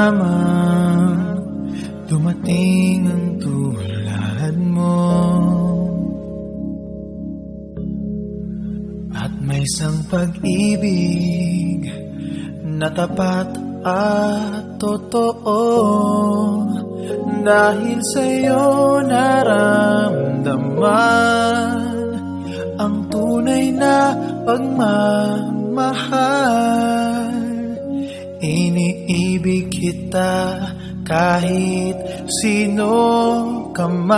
lamang dumating ang tulad mo, at may isang pag-ibig na tapat at totoo. Dahil sa'yo naramdaman ang tunay na pagmamahal. Iniibig kita kahit sino ka man.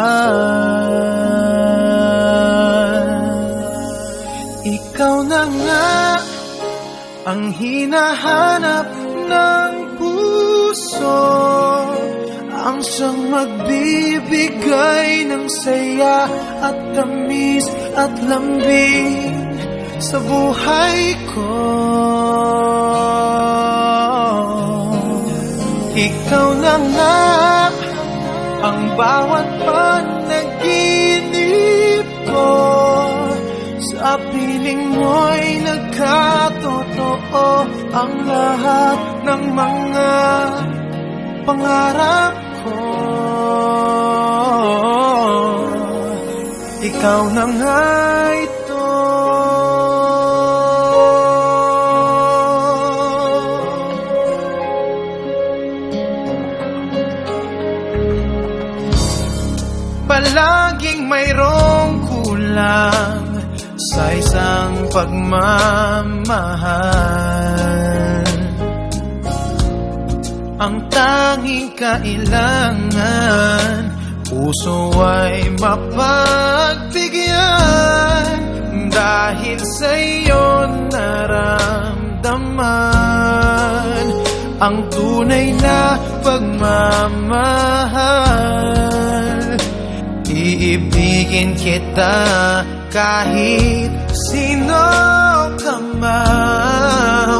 Ikaw na nga ang hinahanap ng puso, ang siyang magbibigay ng saya at tamis at lambing sa buhay ko. Ikaw na nga ang bawat panaginip ko, sa piling mo'y nagkatotoo ang lahat ng mga pangarap ko. Ikaw na nga ito. Palaging mayroong kulang sa isang pagmamahal. Ang tanging kailangan, puso ay mapagbigyan. Dahil sa'yo naramdaman ang tunay na pagmamahal. Iibigin kita kahit sino ka man.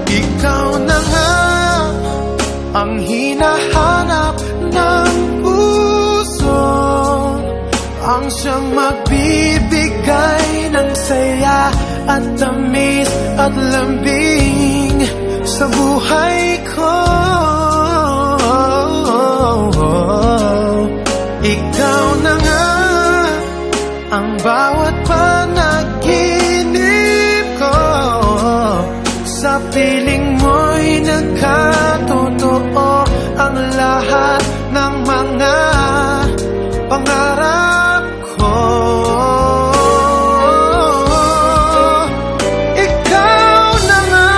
Ikaw na nga ang hinahanap ng puso, ang siyang magbibigay ng saya at tamis at lambing sa buhay ko. Ikaw na nga ang bawat panaginip ko, sa piling mo'y nagkatotoo ang lahat ng mga pangarap ko. Ikaw na nga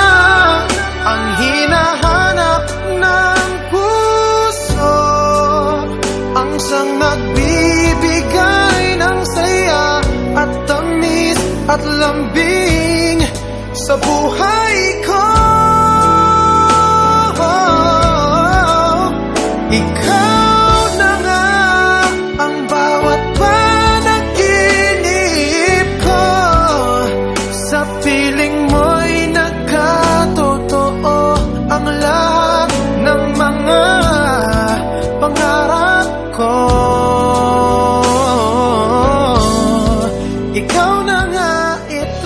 ang hinahanap ng puso, ang siyang nagbibigay ng saya at tamis at lambing sa buhay ko. Ikaw na nga ang bawat panaginip ko, sa piling mo'y nagkatotoo ang lahat ng mga pangarap ko. Ikaw na nga ito.